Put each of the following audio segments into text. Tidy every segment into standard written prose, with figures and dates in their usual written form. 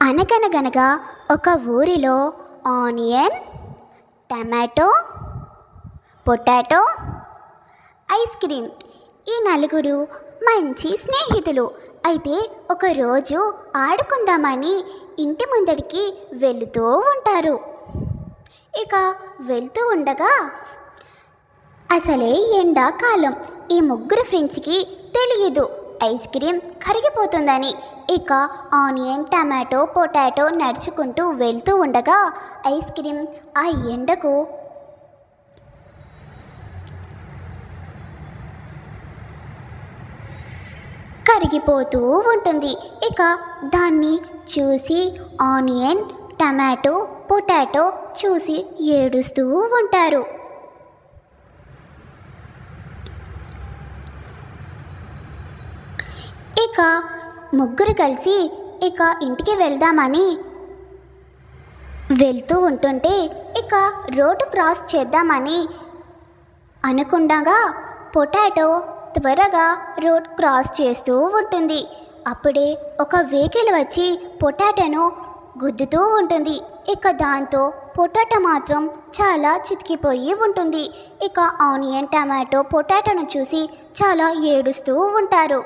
అనగనగనగా ఒక ఊరిలో onion, tomato, potato, ice cream ఈ నలుగురు మంచి స్నేహితులు. అయితే ఒకరోజు ఆడుకుందామని ఇంటి ముందడికి వెళుతూ ఉంటారు. ఇక వెళ్తూ ఉండగా అసలే ఎండాకాలం. ఈ ముగ్గురు ఫ్రెండ్స్కి తెలియదు ఐస్ క్రీమ్ కరిగిపోతుందని. ఇక ఆనియన్, టమాటో, పొటాటో నడుచుకుంటూ వెళ్తూ ఉండగా ఐస్ క్రీమ్ ఆ ఎండకు కరిగిపోతూ ఉంటుంది. ఇక దాన్ని చూసి ఆనియన్, టమాటో, పొటాటో చూసి ఏడుస్తూ ఉంటారు. ఇక ముగ్గురు కలిసి ఇంటికి వెళ్దామని వెళ్తూ ఉంటుంటే ఇక రోడ్డు క్రాస్ చేద్దామని అనుకుండగా పొటాటో త్వరగా రోడ్ క్రాస్ చేస్తూ ఉంటుంది. అప్పుడే ఒక వెహికల్ వచ్చి పొటాటోను గుద్దుతూ ఉంటుంది. ఇక దాంతో పొటాటో మాత్రం చాలా చితికిపోయి ఉంటుంది. ఇక ఆనియన్, టమాటో, పొటాటోను చూసి చాలా ఏడుస్తూ ఉంటారు.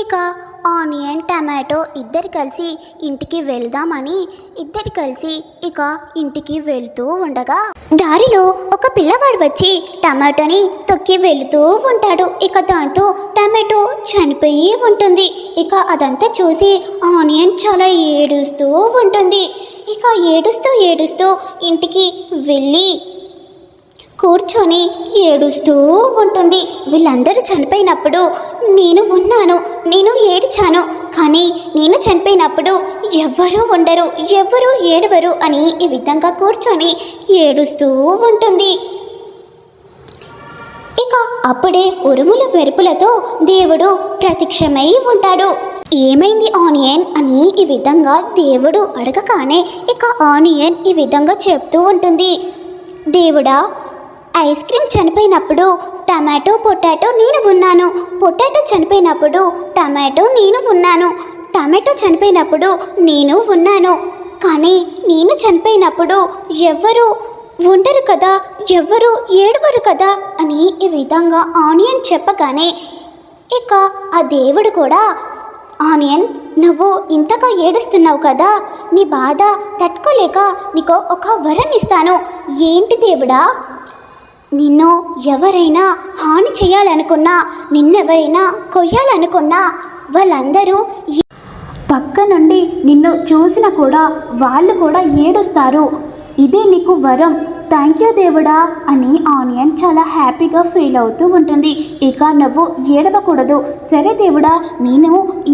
ఇక ఆనియన్, టమాటో ఇద్దరు కలిసి ఇంటికి వెళ్దామని ఇంటికి వెళ్తూ ఉండగా దారిలో ఒక పిల్లవాడు వచ్చి టమాటోని తొక్కి వెళుతూ ఉంటాడు. ఇక దాంతో టమాటో చనిపోయి ఉంటుంది. ఇక అదంతా చూసి ఆనియన్ చాలా ఏడుస్తూ ఉంటుంది. ఇక ఏడుస్తూ ఇంటికి వెళ్ళి కూర్చొని ఏడుస్తూ ఉంటుంది. వీళ్ళందరూ చనిపోయినప్పుడు నేను ఉన్నాను, నేను ఏడ్చాను, కానీ నేను చనిపోయినప్పుడు ఎవ్వరూ ఉండరు, ఎవ్వరూ ఏడవరు అని ఈ విధంగా కూర్చొని ఏడుస్తూ ఉంటుంది. ఇక అప్పుడే ఉరుముల మెరుపులతో దేవుడు ప్రత్యక్షమై ఉంటాడు. ఏమైంది ఆనియన్ అని ఈ విధంగా దేవుడు అడగగానే ఇక ఆనియన్ ఈ విధంగా చెప్తూ ఉంటుంది. దేవుడా, ఐస్ క్రీమ్ చనిపోయినప్పుడు టమాటో, పొటాటో నేను ఉన్నాను, పొటాటో చనిపోయినప్పుడు టమాటో నేను ఉన్నాను, టమాటో చనిపోయినప్పుడు నేను ఉన్నాను, కానీ నేను చనిపోయినప్పుడు ఎవ్వరూ ఉండరు కదా, ఎవ్వరూ ఏడవరు కదా అని ఈ విధంగా ఆనియన్ చెప్పగానే ఇక ఆ దేవుడు కూడా ఆనియన్, నువ్వు ఇంతగా ఏడుస్తున్నావు కదా, నీ బాధ తట్టుకోలేక నీకు ఒక వరం ఇస్తాను. ఏంటి దేవుడా? నిన్ను ఎవరైనా హాని చేయాలనుకున్నా, నిన్నెవరైనా కొయ్యాలనుకున్నా వాళ్ళందరూ పక్క నుండి నిన్ను చూసిన కూడా వాళ్ళు కూడా ఏడుస్తారు. ఇదే నీకు వరం. థ్యాంక్ యూ దేవుడా అని ఆనియన్ చాలా హ్యాపీగా ఫీల్ అవుతూ ఉంటుంది. ఇక నువ్వు ఏడవకూడదు, సరే దేవుడా నేను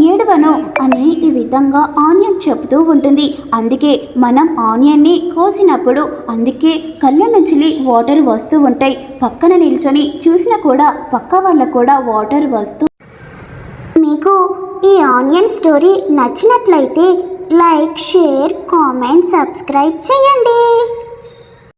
ఏడవను అని ఈ విధంగా ఆనియన్ చెప్తూ ఉంటుంది. అందుకే మనం ఆనియన్ని కోసినప్పుడు అందుకే కళ్ళ నుంచి వాటర్ వస్తూ ఉంటాయి. పక్కన నిల్చొని చూసినా కూడా పక్క వాళ్ళకు కూడా వాటర్ వస్తూ. మీకు ఈ ఆనియన్ స్టోరీ నచ్చినట్లయితే లైక్, షేర్, కామెంట్, సబ్స్క్రైబ్ చేయండి.